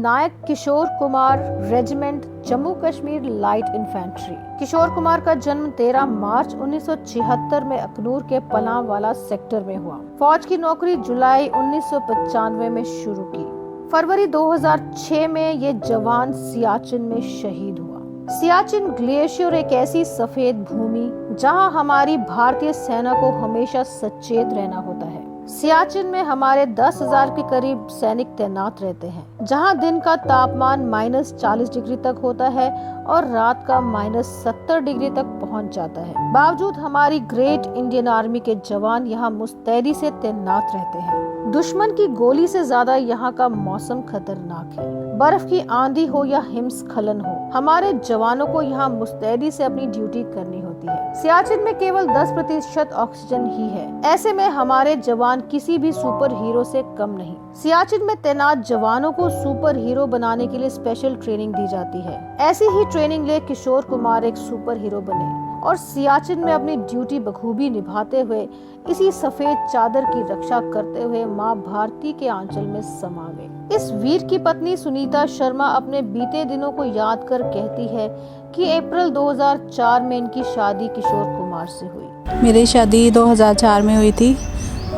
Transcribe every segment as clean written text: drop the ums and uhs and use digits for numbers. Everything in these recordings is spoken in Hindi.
नायक Kishore Kumar, regiment Jammu Kashmir light infantry. Kishore Kumar का जन्म 13 मार्च 1976 में अखनूर के पलांवाला सेक्टर में हुआ। फौज की नौकरी जुलाई 1995 में शुरू की। फरवरी 2006 में ये जवान सियाचिन में शहीद हुआ। सियाचिन ग्लेशियर एक ऐसी सफेद भूमि जहां हमारी भारतीय सेना को हमेशा सचेत रहना होता है। सियाचिन में हमारे 10,000 के करीब सैनिक तैनात रहते हैं, जहां दिन का तापमान -40 डिग्री तक होता है और रात का -70 डिग्री तक पहुंच जाता है। बावजूद हमारी ग्रेट इंडियन आर्मी के जवान यहां मुस्तैदी से तैनात रहते हैं। दुश्मन की गोली से ज्यादा यहाँ का मौसम खतरनाक है। बर्फ की आंधी हो या हिमस्खलन हो, हमारे जवानों को यहाँ मुस्तैदी से अपनी ड्यूटी करनी होती है। सियाचिन में केवल 10% ऑक्सीजन ही है। ऐसे में हमारे जवान किसी भी सुपर हीरो से कम नहीं। सियाचिन में तैनात जवानों को सुपर हीरो बनाने के लिए स्पेशल ट्रेनिंग दी जाती है। ऐसी ही ट्रेनिंग ले किशोर कुमार एक सुपर हीरो बने और सियाचिन में अपनी ड्यूटी बखूबी निभाते हुए इसी सफेद चादर की रक्षा करते हुए माँ भारती के आंचल में समा गए। इस वीर की पत्नी सुनीता शर्मा अपने बीते दिनों को याद कर कहती है कि अप्रैल 2004 में इनकी शादी किशोर कुमार से हुई। मेरी शादी 2004 में हुई थी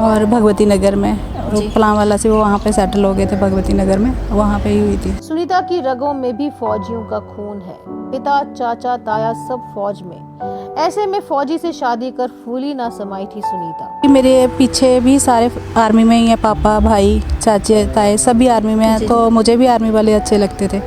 और भगवती नगर में, पलांवाला से वो वहाँ पे सेटल हो गए थे। भगवती नगर में वहाँ पे ही हुई थी। सुनीता की रगों में भी फौजियों का खून है। पिता, चाचा, ताया सब फौज में। ऐसे में फौजी से शादी कर फूली ना समाई थी सुनीता। मेरे पीछे भी सारे आर्मी में ही है, पापा, भाई, चाचे, ताए सभी आर्मी में हैं, तो मुझे भी आर्मी वाले अच्छे लगते थे।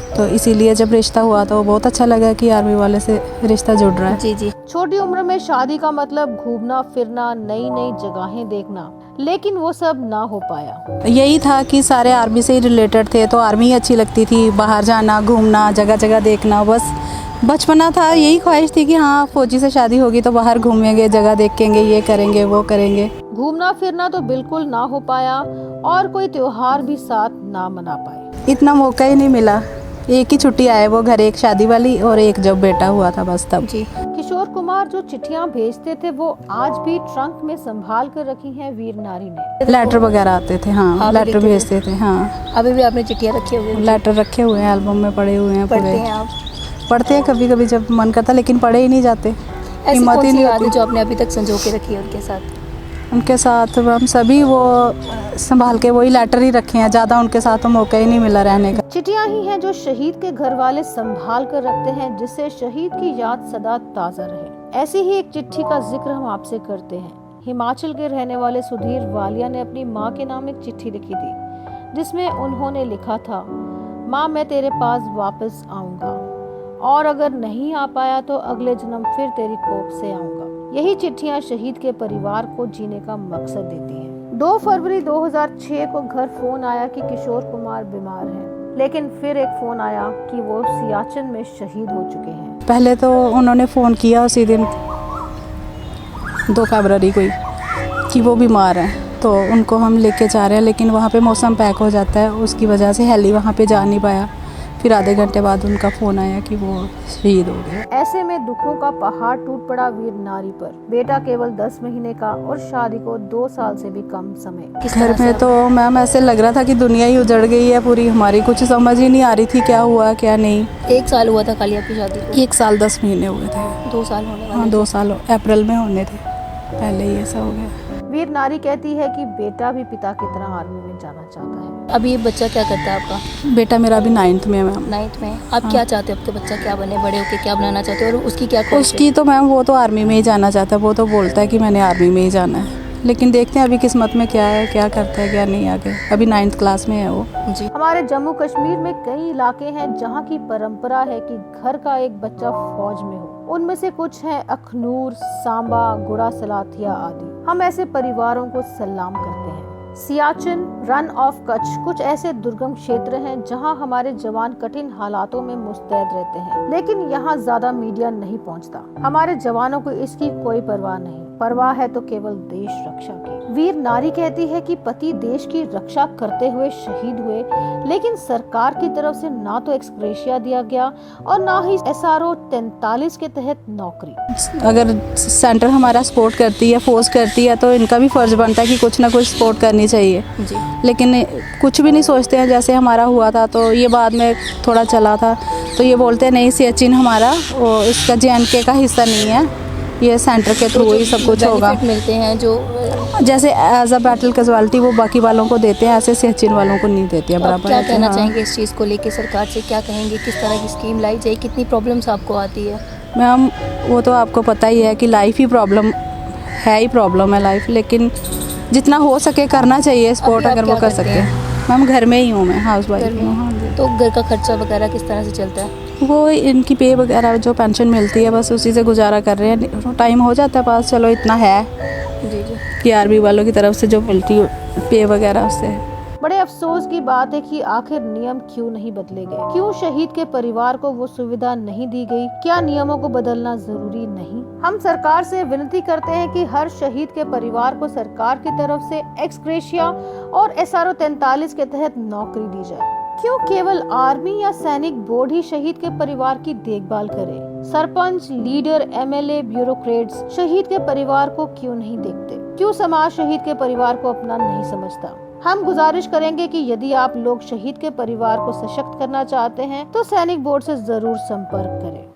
तो इसीलिए जब रिश्ता हुआ तो बहुत अच्छा लगा कि आर्मी वाले से रिश्ता जुड़ रहा है। जी। छोटी उम्र में शादी का मतलब घूमना फिरना, नई नई जगहें देखना, लेकिन वो सब ना हो पाया। यही था कि सारे आर्मी से ही रिलेटेड थे, तो आर्मी ही अच्छी लगती थी। बाहर जाना, घूमना, जगह जगह देखना, बस बचपना था। यही ख्वाहिश थी कि हाँ फौजी से शादी होगी तो बाहर घूमेंगे, जगह देखेंगे, ये करेंगे, वो करेंगे। घूमना फिरना तो बिल्कुल ना हो पाया और कोई त्योहार भी साथ ना मना पाए। इतना मौका ही नहीं मिला। एक ही छुट्टी आए वो घर, एक शादी वाली और एक जब बेटा हुआ था, बस तब। जी। किशोर कुमार जो चिट्ठियां भेजते थे वो आज भी ट्रंक में संभाल कर रखी हैं वीर नारी ने। लेटर वगैरह आते थे, हाँ लेटर भेजते थे। हाँ अभी भी आपने चिट्ठियां रखी हुई हैं? लेटर रखे हुए हैं, एल्बम में पड़े हुए हैं। पढ़ते हैं आप? पढ़ते हैं कभी कभी जब मन करता, लेकिन पढ़े ही नहीं जाते। ऐसी कौन सी याद है जो आपने अभी तक संजो के रखी है उनके साथ? उनके साथ हम सभी वो संभाल के वही लेटर ही रखे हैं। ज्यादा उनके साथ तो मौका ही नहीं मिला रहने का। चिट्ठियां ही हैं जो शहीद के घर वाले संभाल कर रखते हैं, जिससे शहीद की याद सदा ताजा रहे। ऐसी ही एक चिट्ठी का जिक्र हम आपसे करते हैं। हिमाचल के रहने वाले सुधीर वालिया ने अपनी माँ के नाम एक चिट्ठी लिखी थी, जिसमें उन्होंने लिखा था, माँ मैं तेरे पास वापस आऊंगा और अगर नहीं आ पाया तो अगले जन्म फिर तेरी कोख से आऊंगा। यही चिट्ठियां शहीद के परिवार को जीने का मकसद देती हैं। 2 फरवरी 2006 को घर फोन आया कि किशोर कुमार बीमार हैं, लेकिन फिर एक फोन आया कि वो सियाचिन में शहीद हो चुके हैं। पहले तो उन्होंने फ़ोन किया उसी दिन 2 फरवरी को ही कि वो बीमार हैं, तो उनको हम लेके जा रहे हैं, लेकिन वहाँ पे मौसम पैक हो जाता है, उसकी वजह से हेली वहाँ पे जा नहीं पाया। फिर आधे घंटे बाद उनका फ़ोन आया कि वो शहीद हो गए। ऐसे में दुखों का पहाड़ टूट पड़ा वीर नारी पर। बेटा केवल 10 महीने का और शादी को 2 साल से भी कम समय। घर में तो मैम ऐसे लग रहा था कि दुनिया ही उजड़ गई है पूरी हमारी। कुछ समझ ही नहीं आ रही थी क्या हुआ क्या नहीं। 1 साल हुआ था खाली आपकी शादी को? 1 साल 10 महीने हुए थे। 2 साल होने वाले? हाँ 2 साल अप्रैल में होने थे, पहले ही ऐसा हो गया। वीर नारी कहती है कि बेटा भी पिता की तरह आर्मी में जाना चाहता है। अभी ये बच्चा क्या करता है आपका? बेटा मेरा अभी 9th में है मैम। 9th में? आप क्या चाहते हो आपके बच्चा क्या बने, बड़े होकर क्या बनाना चाहते हो और उसकी क्या ख्वाहिश है? उसकी तो मैम वो तो आर्मी में ही जाना चाहता है। वो तो बोलता है कि मैंने आर्मी में ही जाना है, लेकिन देखते हैं अभी किस्मत में क्या है, क्या करता है क्या नहीं आगे। अभी 9th क्लास में है वो। जी। हमारे जम्मू कश्मीर में कई इलाके हैं जहाँ की परंपरा है कि घर का एक बच्चा फौज में हो। उनमें से कुछ हैं अखनूर, सांबा, गुड़ा सलाथिया आदि। हम ऐसे परिवारों को सलाम करते हैं। सियाचिन, रन ऑफ कच्छ कुछ ऐसे दुर्गम क्षेत्र हैं जहां हमारे जवान कठिन हालातों में मुस्तैद रहते हैं, लेकिन यहां ज्यादा मीडिया नहीं पहुंचता। हमारे जवानों को इसकी कोई परवाह नहीं। परवाह है तो केवल देश रक्षा की। वीर नारी कहती है कि पति देश की रक्षा करते हुए शहीद हुए, लेकिन सरकार की तरफ से ना तो एक्सग्रेशिया दिया गया और ना ही SRO 43 के तहत नौकरी। अगर सेंटर हमारा सपोर्ट करती है, फोर्स करती है, तो इनका भी फर्ज बनता है कि कुछ ना कुछ सपोर्ट करनी चाहिए जी। लेकिन कुछ भी नहीं सोचते हैं। जैसे हमारा हुआ था तो ये बाद में थोड़ा चला था, तो ये बोलते हैं नहीं सियाचिन हमारा वो इसका JNK का हिस्सा नहीं है, ये सेंटर के थ्रू ही सब कुछ होगा। बेनिफिट मिलते हैं जो जैसे एज अ बैटल कैजुअलिटी वो बाकी वालों को देते हैं, ऐसे सियाचिन वालों को नहीं देती है तो आप बराबर। क्या कहना हाँ। चाहेंगे इस चीज़ को लेके? सरकार से क्या कहेंगे, किस तरह की स्कीम लाई जाए, कितनी प्रॉब्लम्स आपको आती है? मैम वो तो आपको पता ही है कि लाइफ ही प्रॉब्लम है लाइफ, लेकिन जितना हो सके करना चाहिए सपोर्ट अभी आप अगर वो क्या कर करते सकते हैं। मैम घर में ही हूँ, मैं हाउस वाइफ हूँ। हाँ जी। तो घर का खर्चा वगैरह किस तरह से चलता है? वो इनकी पे वगैरह जो पेंशन मिलती है बस उसी से गुजारा कर रहे हैं। टाइम हो जाता है पास, चलो इतना है जी जी। कि आर्मी वालों की तरफ से जो मिलती है पे वगैरह उससे। बड़े अफसोस की बात है कि आखिर नियम क्यों नहीं बदले गए? क्यों शहीद के परिवार को वो सुविधा नहीं दी गई? क्या नियमों को बदलना जरूरी नहीं? हम सरकार से विनती करते हैं कि हर शहीद के परिवार को सरकार की तरफ से एक्सग्रेशिया और SRO 43 के तहत नौकरी दी जाए। क्यों केवल आर्मी या सैनिक बोर्ड ही शहीद के परिवार की देखभाल करे? सरपंच, लीडर, MLA, ब्यूरोक्रेट्स शहीद के परिवार को क्यों नहीं देखते? क्यों समाज शहीद के परिवार को अपना नहीं समझता? हम गुजारिश करेंगे कि यदि आप लोग शहीद के परिवार को सशक्त करना चाहते हैं तो सैनिक बोर्ड से जरूर संपर्क करें।